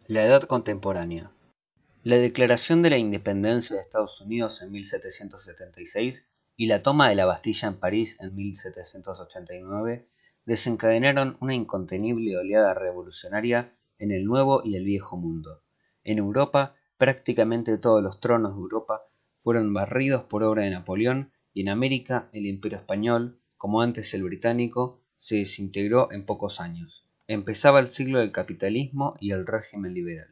La Edad Contemporánea. La Declaración de la Independencia de Estados Unidos en 1776 y la toma de la Bastilla en París en 1789 desencadenaron una incontenible oleada revolucionaria en el Nuevo y el Viejo Mundo. En Europa, prácticamente todos los tronos de Europa fueron barridos por obra de Napoleón, y en América el Imperio Español, como antes el británico, se desintegró en pocos años. Empezaba el siglo del capitalismo y el régimen liberal.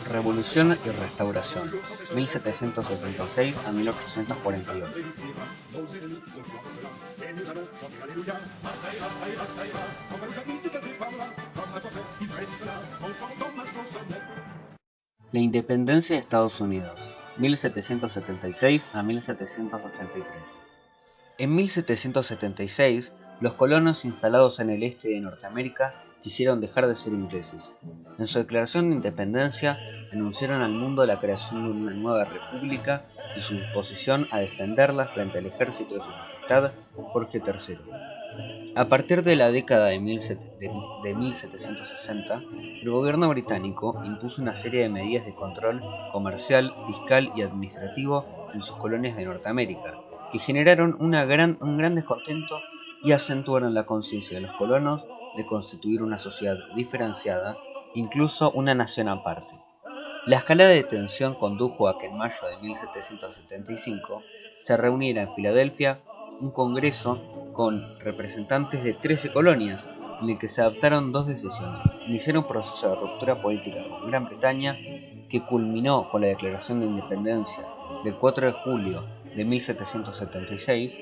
Revolución y Restauración, 1776 a 1848. La independencia de Estados Unidos, 1776 a 1783. En 1776, los colonos instalados en el este de Norteamérica quisieron dejar de ser ingleses. En su declaración de independencia, anunciaron al mundo la creación de una nueva república y su disposición a defenderla frente al ejército de su majestad Jorge III. A partir de la década de 1760, el gobierno británico impuso una serie de medidas de control comercial, fiscal y administrativo en sus colonias de Norteamérica, que generaron un gran descontento y acentuaron la conciencia de los colonos de constituir una sociedad diferenciada, incluso una nación aparte. La escalada de tensión condujo a que en mayo de 1775 se reuniera en Filadelfia un congreso con representantes de 13 colonias, en el que se adoptaron dos decisiones: iniciar un proceso de ruptura política con Gran Bretaña, que culminó con la Declaración de Independencia del 4 de julio de 1776,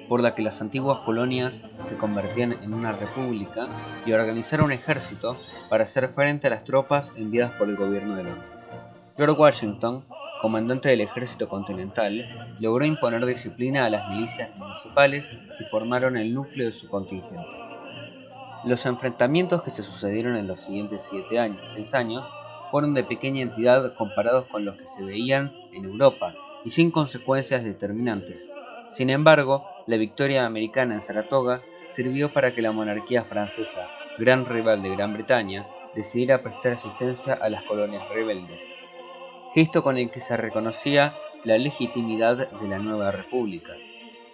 por la que las antiguas colonias se convertían en una república, y organizar un ejército para hacer frente a las tropas enviadas por el gobierno de Londres. Lord Washington, comandante del ejército continental, logró imponer disciplina a las milicias municipales que formaron el núcleo de su contingente. Los enfrentamientos que se sucedieron en los siguientes 6 años fueron de pequeña entidad comparados con los que se veían en Europa y sin consecuencias determinantes. Sin embargo, la victoria americana en Saratoga sirvió para que la monarquía francesa, gran rival de Gran Bretaña, decidiera prestar asistencia a las colonias rebeldes, gesto con el que se reconocía la legitimidad de la nueva república.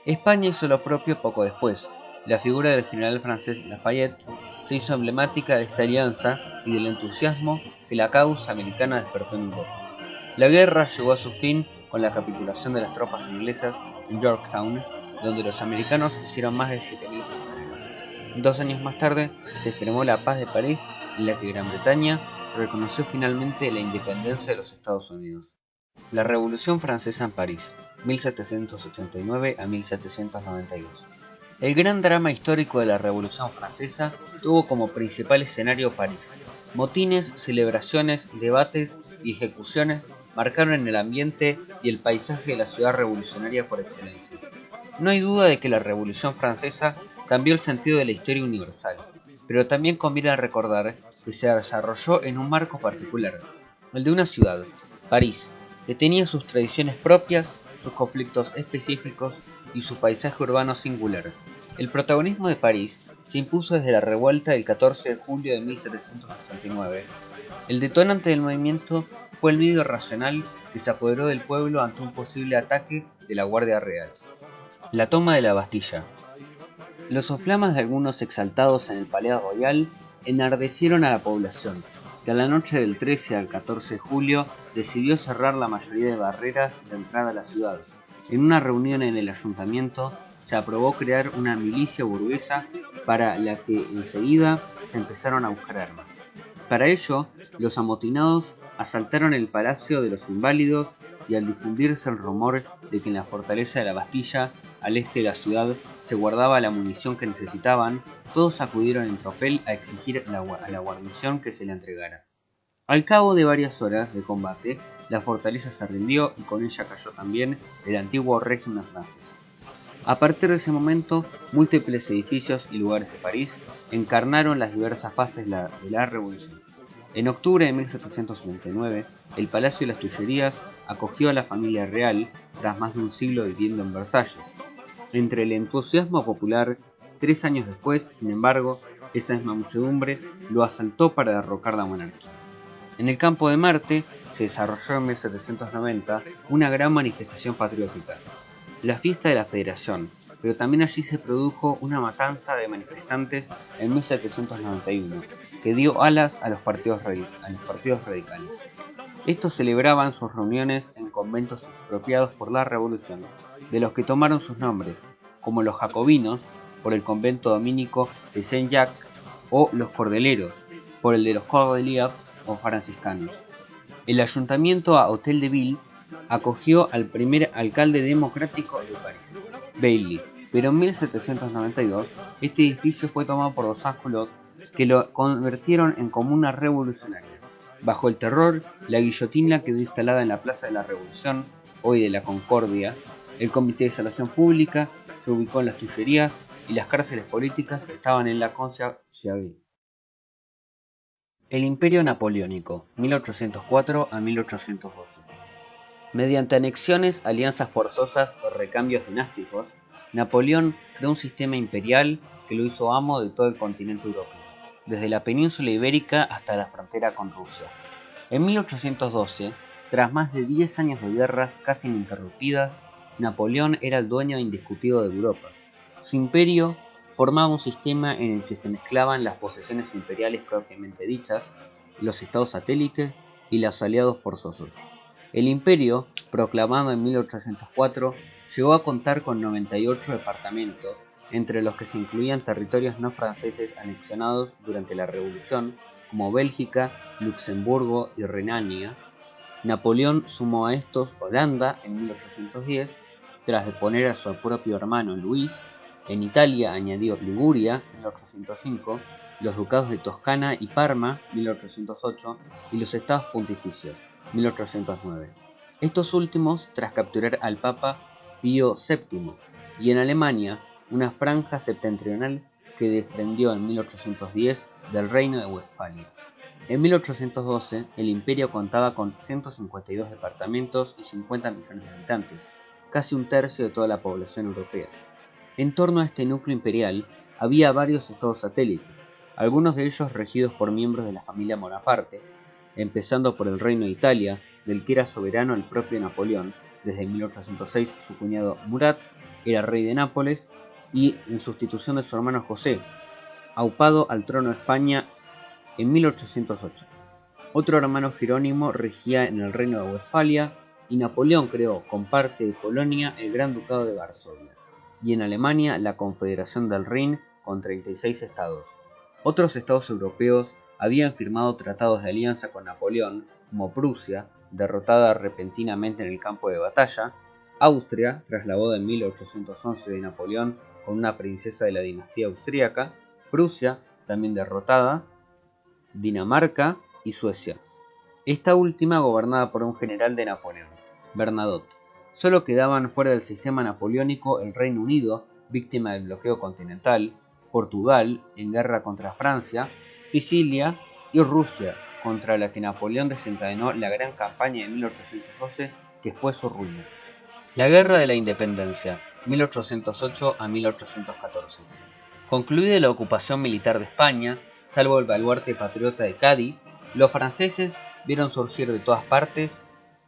España hizo lo propio poco después. La figura del general francés Lafayette se hizo emblemática de esta alianza y del entusiasmo que la causa americana despertó en Europa. La guerra llegó a su fin con la capitulación de las tropas inglesas en Yorktown, donde los americanos hicieron más de 7.000 prisioneros. 2 años más tarde se firmó la Paz de París, en la que Gran Bretaña reconoció finalmente la independencia de los Estados Unidos. La Revolución Francesa en París, 1789 a 1792. El gran drama histórico de la Revolución Francesa tuvo como principal escenario París. Motines, celebraciones, debates y ejecuciones marcaron el ambiente y el paisaje de la ciudad revolucionaria por excelencia. No hay duda de que la Revolución Francesa cambió el sentido de la historia universal, pero también conviene recordar que se desarrolló en un marco particular, el de una ciudad, París, que tenía sus tradiciones propias, sus conflictos específicos y su paisaje urbano singular. El protagonismo de París se impuso desde la revuelta del 14 de julio de 1789. El detonante del movimiento fue el miedo irracional que se apoderó del pueblo ante un posible ataque de la Guardia Real. La toma de la Bastilla. Los soflamas de algunos exaltados en el Palais Royal enardecieron a la población, que a la noche del 13 al 14 de julio decidió cerrar la mayoría de barreras de entrada a la ciudad. En una reunión en el ayuntamiento se aprobó crear una milicia burguesa para la que enseguida se empezaron a buscar armas. Para ello, los amotinados asaltaron el Palacio de los Inválidos, y al difundirse el rumor de que en la fortaleza de la Bastilla, al este de la ciudad, se guardaba la munición que necesitaban, todos acudieron en tropel a exigir a la guarnición que se le entregara. Al cabo de varias horas de combate, la fortaleza se rindió y con ella cayó también el antiguo régimen francés. A partir de ese momento, múltiples edificios y lugares de París encarnaron las diversas fases de la revolución. En octubre de 1799, el Palacio de las Tullerías acogió a la familia real tras más de un siglo viviendo en Versalles. Entre el entusiasmo popular, 3 años después, sin embargo, esa misma muchedumbre lo asaltó para derrocar la monarquía. En el campo de Marte se desarrolló en 1790 una gran manifestación patriótica, la fiesta de la Federación, pero también allí se produjo una matanza de manifestantes en 1791 que dio alas a los partidos radicales. Estos celebraban sus reuniones en conventos expropiados por la Revolución, de los que tomaron sus nombres, como los jacobinos, por el convento dominico de Saint-Jacques, o los cordeleros, por el de los Cordeliers o franciscanos. El ayuntamiento a Hotel de Ville acogió al primer alcalde democrático de París, Bailly, pero en 1792 este edificio fue tomado por los sans-culottes, que lo convirtieron en comuna revolucionaria. Bajo el terror, la guillotina quedó instalada en la Plaza de la Revolución, hoy de la Concordia. El Comité de Salvación Pública se ubicó en las Tullerías y las cárceles políticas estaban en la Conciergerie. El Imperio Napoleónico, 1804 a 1812. Mediante anexiones, alianzas forzosas o recambios dinásticos, Napoleón creó un sistema imperial que lo hizo amo de todo el continente europeo, desde la península ibérica hasta la frontera con Rusia. En 1812, tras más de 10 años de guerras casi ininterrumpidas, Napoleón era el dueño indiscutido de Europa. Su imperio formaba un sistema en el que se mezclaban las posesiones imperiales propiamente dichas, los estados satélites y los aliados forzosos. El imperio, proclamado en 1804, llegó a contar con 98 departamentos, entre los que se incluían territorios no franceses anexionados durante la Revolución, como Bélgica, Luxemburgo y Renania. Napoleón sumó a estos Holanda en 1810, tras deponer a su propio hermano Luis. En Italia añadió Liguria, 1805, los ducados de Toscana y Parma, 1808, y los estados pontificios, 1809. Estos últimos tras capturar al Papa Pío VII, y en Alemania una franja septentrional que desprendió en 1810 del Reino de Westfalia. En 1812 el imperio contaba con 152 departamentos y 50 millones de habitantes, casi un tercio de toda la población europea. En torno a este núcleo imperial había varios estados satélites, algunos de ellos regidos por miembros de la familia Bonaparte, empezando por el Reino de Italia, del que era soberano el propio Napoleón. Desde 1806 su cuñado Murat era rey de Nápoles y en sustitución de su hermano José, aupado al trono de España en 1808. Otro hermano Jerónimo regía en el Reino de Westfalia y Napoleón creó con parte de Polonia el Gran Ducado de Varsovia y en Alemania la Confederación del Rin con 36 estados. Otros estados europeos habían firmado tratados de alianza con Napoleón, como Prusia, derrotada repentinamente en el campo de batalla, Austria, tras la boda en 1811 de Napoleón con una princesa de la dinastía austríaca, Prusia, también derrotada, Dinamarca y Suecia, esta última gobernada por un general de Napoleón, Bernadotte. Solo quedaban fuera del sistema napoleónico el Reino Unido, víctima del bloqueo continental, Portugal, en guerra contra Francia, Sicilia y Rusia, contra la que Napoleón desencadenó la gran campaña de 1812 que fue su ruina. La Guerra de la Independencia, 1808 a 1814. Concluida la ocupación militar de España, salvo el baluarte patriota de Cádiz, los franceses vieron surgir de todas partes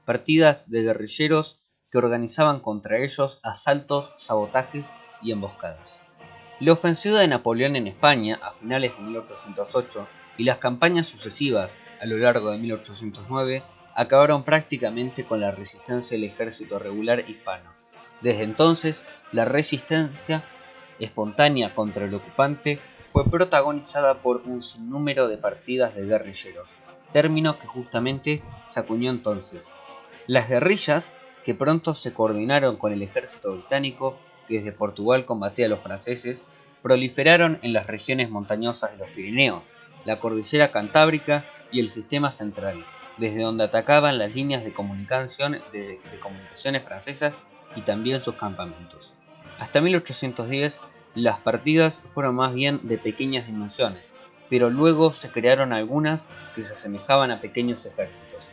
partidas de guerrilleros que organizaban contra ellos asaltos, sabotajes y emboscadas. La ofensiva de Napoleón en España a finales de 1808 y las campañas sucesivas a lo largo de 1809 acabaron prácticamente con la resistencia del ejército regular hispano. Desde entonces, la resistencia espontánea contra el ocupante fue protagonizada por un sinnúmero de partidas de guerrilleros, término que justamente se acuñó entonces. Las guerrillas, que pronto se coordinaron con el ejército británico que desde Portugal combatía a los franceses, proliferaron en las regiones montañosas de los Pirineos, la cordillera Cantábrica y el sistema central, desde donde atacaban las líneas de comunicaciones francesas y también sus campamentos. Hasta 1810 las partidas fueron más bien de pequeñas dimensiones, pero luego se crearon algunas que se asemejaban a pequeños ejércitos.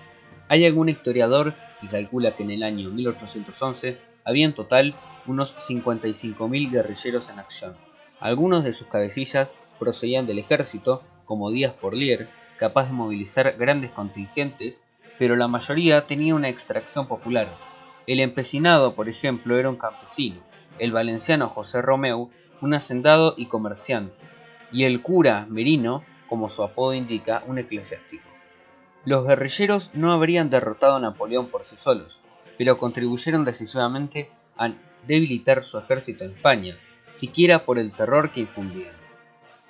Hay algún historiador que calcula que en el año 1811 había en total unos 55.000 guerrilleros en acción. Algunos de sus cabecillas procedían del ejército, como Díaz Porlier, capaz de movilizar grandes contingentes, pero la mayoría tenía una extracción popular. El empecinado, por ejemplo, era un campesino, el valenciano José Romeu, un hacendado y comerciante, y el cura Merino, como su apodo indica, un eclesiástico. Los guerrilleros no habrían derrotado a Napoleón por sí solos, pero contribuyeron decisivamente a debilitar su ejército en España, siquiera por el terror que infundían.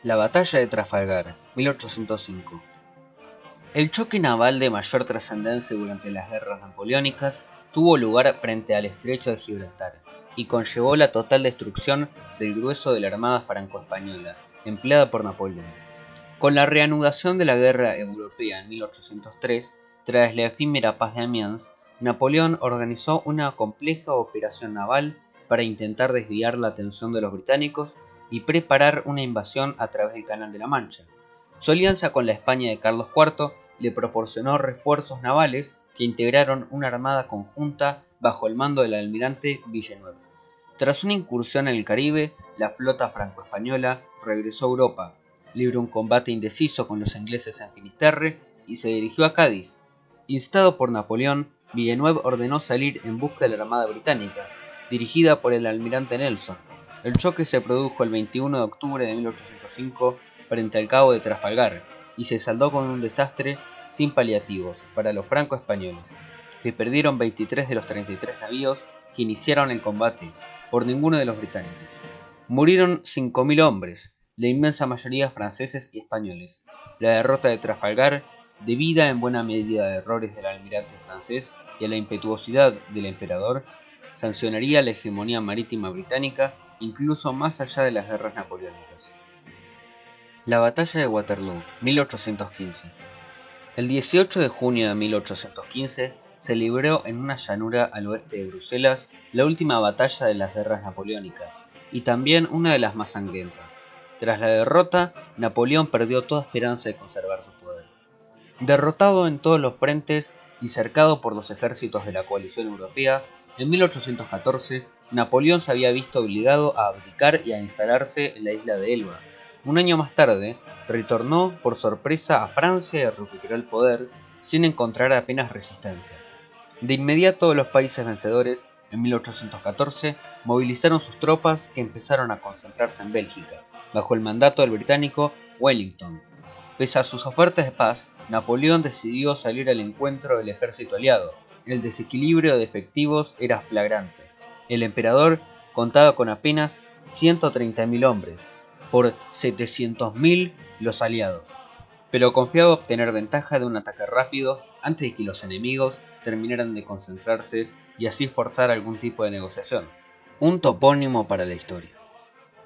La batalla de Trafalgar, 1805. El choque naval de mayor trascendencia durante las guerras napoleónicas tuvo lugar frente al estrecho de Gibraltar y conllevó la total destrucción del grueso de la armada franco-española, empleada por Napoleón. Con la reanudación de la guerra europea en 1803, tras la efímera paz de Amiens, Napoleón organizó una compleja operación naval para intentar desviar la atención de los británicos y preparar una invasión a través del Canal de la Mancha. Su alianza con la España de Carlos IV le proporcionó refuerzos navales que integraron una armada conjunta bajo el mando del almirante Villeneuve. Tras una incursión en el Caribe, la flota franco-española regresó a Europa, libró un combate indeciso con los ingleses en Finisterre y se dirigió a Cádiz. Instado por Napoleón, Villeneuve ordenó salir en busca de la armada británica, dirigida por el almirante Nelson. El choque se produjo el 21 de octubre de 1805 frente al cabo de Trafalgar y se saldó con un desastre sin paliativos para los franco-españoles, que perdieron 23 de los 33 navíos que iniciaron el combate, por ninguno de los británicos. Murieron 5.000 hombres, la inmensa mayoría franceses y españoles. La derrota de Trafalgar, debida en buena medida a errores del almirante francés y a la impetuosidad del emperador, sancionaría la hegemonía marítima británica incluso más allá de las guerras napoleónicas. La batalla de Waterloo, 1815. El 18 de junio de 1815 se libró en una llanura al oeste de Bruselas la última batalla de las guerras napoleónicas, y también una de las más sangrientas. Tras la derrota, Napoleón perdió toda esperanza de conservar su poder. Derrotado en todos los frentes y cercado por los ejércitos de la coalición europea, en 1814 Napoleón se había visto obligado a abdicar y a instalarse en la isla de Elba. Un año más tarde, retornó por sorpresa a Francia y recuperó el poder sin encontrar apenas resistencia. De inmediato los países vencedores, en 1814, movilizaron sus tropas que empezaron a concentrarse en Bélgica, bajo el mandato del británico Wellington. Pese a sus ofertas de paz, Napoleón decidió salir al encuentro del ejército aliado. El desequilibrio de efectivos era flagrante. El emperador contaba con apenas 130.000 hombres, por 700.000 los aliados, pero confiaba obtener ventaja de un ataque rápido antes de que los enemigos terminaran de concentrarse y así forzar algún tipo de negociación. Un topónimo para la historia.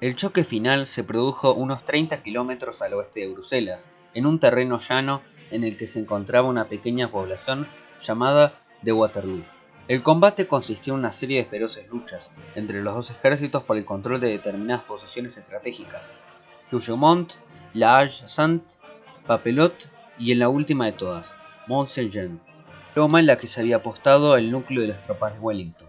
El choque final se produjo unos 30 kilómetros al oeste de Bruselas, en un terreno llano en el que se encontraba una pequeña población llamada de Waterloo. El combate consistió en una serie de feroces luchas entre los dos ejércitos por el control de determinadas posiciones estratégicas: Hougemont, La Hache-Sainte, Papelotte y en la última de todas, Mont-Saint-Jean, toma en la que se había apostado el núcleo de las tropas de Wellington.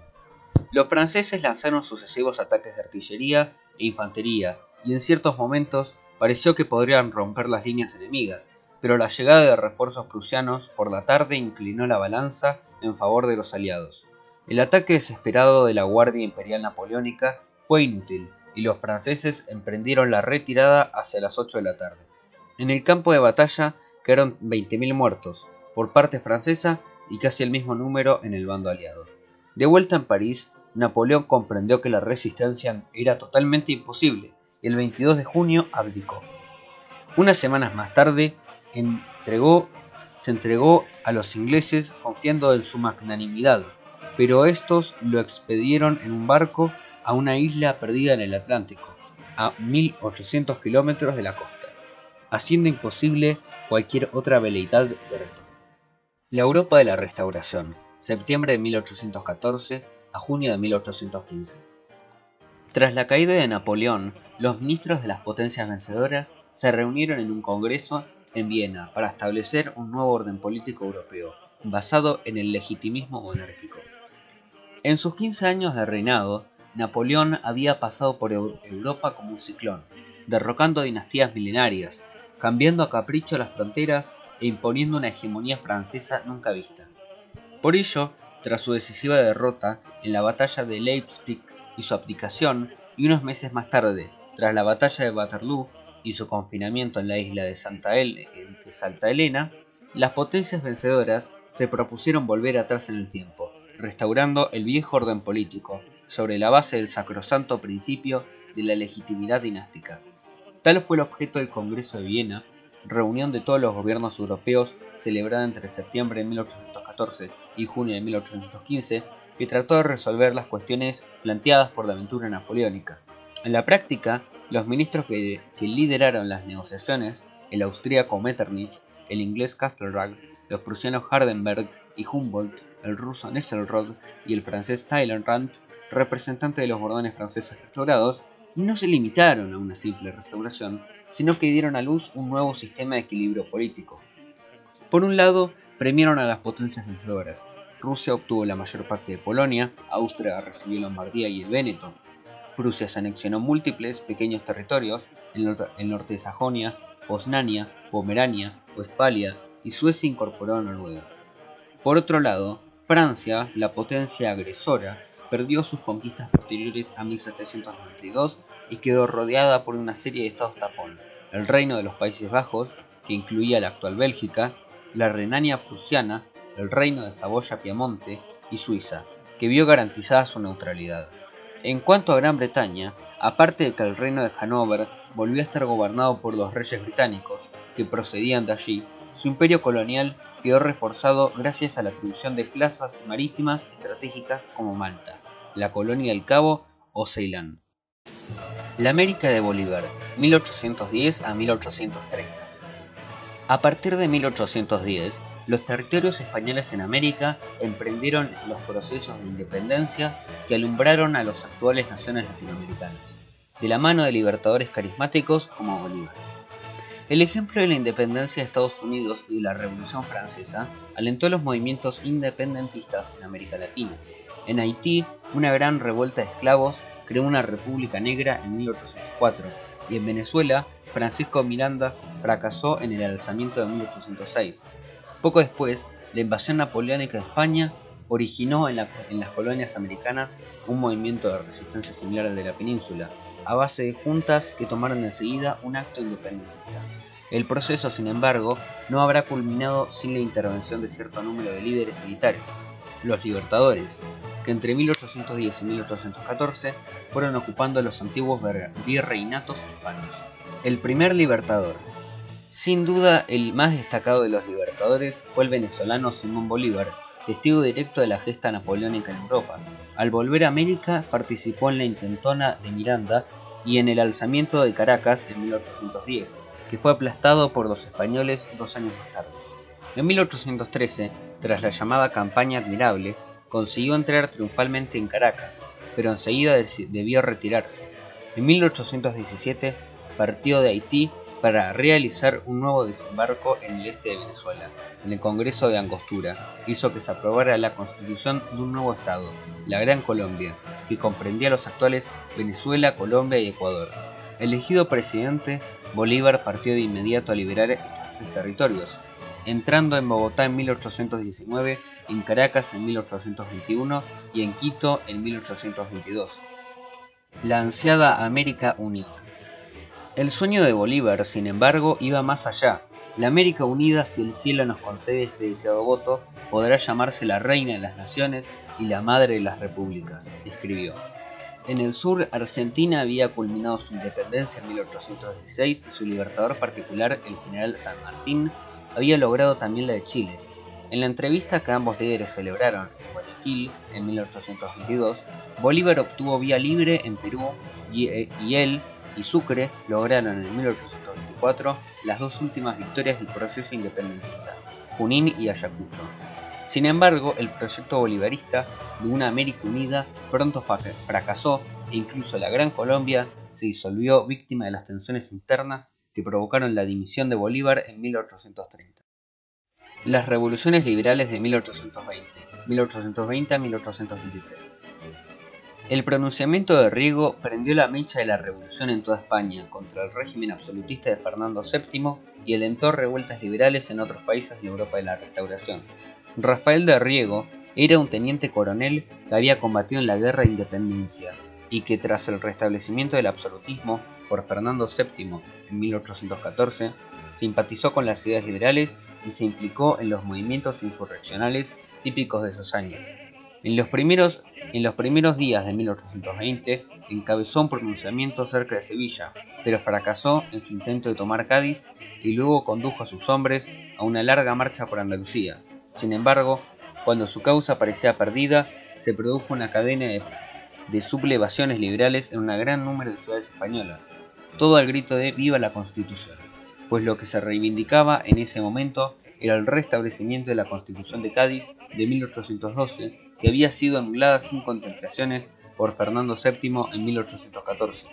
Los franceses lanzaron sucesivos ataques de artillería e infantería, y en ciertos momentos pareció que podrían romper las líneas enemigas, pero la llegada de refuerzos prusianos por la tarde inclinó la balanza en favor de los aliados. El ataque desesperado de la Guardia Imperial Napoleónica fue inútil, y los franceses emprendieron la retirada hacia las 8 de la tarde. En el campo de batalla quedaron 20.000 muertos por parte francesa y casi el mismo número en el bando aliado. De vuelta en París, Napoleón comprendió que la resistencia era totalmente imposible y el 22 de junio abdicó. Unas semanas más tarde, se entregó a los ingleses confiando en su magnanimidad, pero estos lo expedieron en un barco a una isla perdida en el Atlántico, a 1.800 kilómetros de la costa, haciendo imposible cualquier otra veleidad de retorno. La Europa de la Restauración, septiembre de 1814 a junio de 1815. Tras la caída de Napoleón, los ministros de las potencias vencedoras se reunieron en un congreso en Viena para establecer un nuevo orden político europeo, basado en el legitimismo monárquico. En sus 15 años de reinado, Napoleón había pasado por Europa como un ciclón, derrocando dinastías milenarias, cambiando a capricho las fronteras e imponiendo una hegemonía francesa nunca vista. Por ello, tras su decisiva derrota en la batalla de Leipzig y su abdicación, y unos meses más tarde, tras la batalla de Waterloo y su confinamiento en la isla de Santa Elena, las potencias vencedoras se propusieron volver atrás en el tiempo, restaurando el viejo orden político, sobre la base del sacrosanto principio de la legitimidad dinástica. Tal fue el objeto del Congreso de Viena, reunión de todos los gobiernos europeos celebrada entre septiembre de 1814 y junio de 1815, que trató de resolver las cuestiones planteadas por la aventura napoleónica. En la práctica, los ministros que lideraron las negociaciones, el austríaco Metternich, el inglés Castlereagh, los prusianos Hardenberg y Humboldt, el ruso Nesselrode y el francés Talleyrand, representantes de los bordones franceses restaurados, no se limitaron a una simple restauración, sino que dieron a luz un nuevo sistema de equilibrio político. Por un lado, premiaron a las potencias vencedoras. Rusia obtuvo la mayor parte de Polonia, Austria recibió Lombardía y el Véneto. Prusia se anexionó múltiples pequeños territorios, el norte de Sajonia, Poznania, Pomerania, Westfalia, y Suecia incorporó a Noruega. Por otro lado, Francia, la potencia agresora, perdió sus conquistas posteriores a 1792 y quedó rodeada por una serie de estados tapón: el Reino de los Países Bajos, que incluía la actual Bélgica, la Renania prusiana, el Reino de Saboya-Piamonte y Suiza, que vio garantizada su neutralidad. En cuanto a Gran Bretaña, aparte de que el Reino de Hannover volvió a estar gobernado por los reyes británicos, que procedían de allí, su imperio colonial quedó reforzado gracias a la atribución de plazas marítimas estratégicas como Malta, la Colonia del Cabo o Ceilán. La América de Bolívar, 1810 a 1830. A partir de 1810, los territorios españoles en América emprendieron los procesos de independencia que alumbraron a las actuales naciones latinoamericanas, de la mano de libertadores carismáticos como Bolívar. El ejemplo de la independencia de Estados Unidos y de la Revolución Francesa alentó los movimientos independentistas en América Latina. En Haití, una gran revuelta de esclavos creó una república negra en 1804, y en Venezuela, Francisco Miranda fracasó en el alzamiento de 1806. Poco después, la invasión napoleónica de España originó en las colonias americanas un movimiento de resistencia similar al de la península, a base de juntas que tomaron enseguida un acto independentista. El proceso, sin embargo, no habrá culminado sin la intervención de cierto número de líderes militares, los libertadores, que entre 1810 y 1814 fueron ocupando los antiguos virreinatos hispanos. El primer libertador. Sin duda, el más destacado de los libertadores fue el venezolano Simón Bolívar, testigo directo de la gesta napoleónica en Europa. Al volver a América, participó en la intentona de Miranda y en el alzamiento de Caracas en 1810, que fue aplastado por los españoles 2 años más tarde. En 1813, tras la llamada Campaña Admirable, consiguió entrar triunfalmente en Caracas, pero enseguida debió retirarse. En 1817 partió de Haití para realizar un nuevo desembarco en el este de Venezuela. En el Congreso de Angostura hizo que se aprobara la constitución de un nuevo estado, la Gran Colombia, que comprendía los actuales Venezuela, Colombia y Ecuador. Elegido presidente, Bolívar partió de inmediato a liberar estos 3 territorios, entrando en Bogotá en 1819, en Caracas en 1821 y en Quito en 1822. La ansiada América Unida. El sueño de Bolívar, sin embargo, iba más allá. La América Unida, si el cielo nos concede este deseado voto, podrá llamarse la reina de las naciones y la madre de las repúblicas, escribió. En el sur, Argentina había culminado su independencia en 1816 y su libertador particular, el general San Martín, había logrado también la de Chile. En la entrevista que ambos líderes celebraron en Guayaquil en 1822, Bolívar obtuvo vía libre en Perú y él y Sucre lograron en 1824 las 2 últimas victorias del proceso independentista, Junín y Ayacucho. Sin embargo, el proyecto bolivarista de una América unida pronto fracasó e incluso la Gran Colombia se disolvió víctima de las tensiones internas que provocaron la dimisión de Bolívar en 1830. Las revoluciones liberales de 1820 a 1823. El pronunciamiento de Riego prendió la mecha de la revolución en toda España contra el régimen absolutista de Fernando VII y alentó revueltas liberales en otros países de Europa de la Restauración. Rafael de Riego era un teniente coronel que había combatido en la Guerra de Independencia y que tras el restablecimiento del absolutismo por Fernando VII en 1814, simpatizó con las ideas liberales y se implicó en los movimientos insurreccionales típicos de esos años. En los primeros días de 1820 encabezó un pronunciamiento cerca de Sevilla, pero fracasó en su intento de tomar Cádiz y luego condujo a sus hombres a una larga marcha por Andalucía. Sin embargo, cuando su causa parecía perdida, se produjo una cadena de sublevaciones liberales en un gran número de ciudades españolas, todo al grito de ¡Viva la Constitución!, pues lo que se reivindicaba en ese momento era el restablecimiento de la Constitución de Cádiz de 1812, que había sido anulada sin contemplaciones por Fernando VII en 1814.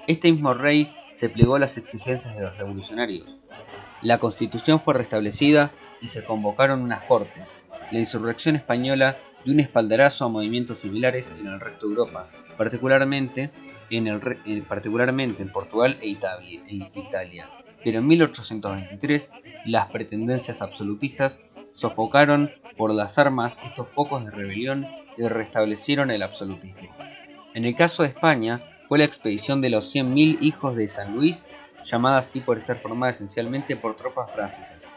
Este mismo rey se plegó a las exigencias de los revolucionarios. La Constitución fue restablecida y se convocaron unas cortes. La insurrección española dio un espaldarazo a movimientos similares en el resto de Europa, particularmente en Portugal e Italia. Pero en 1823 las pretendencias absolutistas sofocaron por las armas estos focos de rebelión y restablecieron el absolutismo. En el caso de España, fue la expedición de los 100.000 hijos de San Luis, llamada así por estar formada esencialmente por tropas francesas.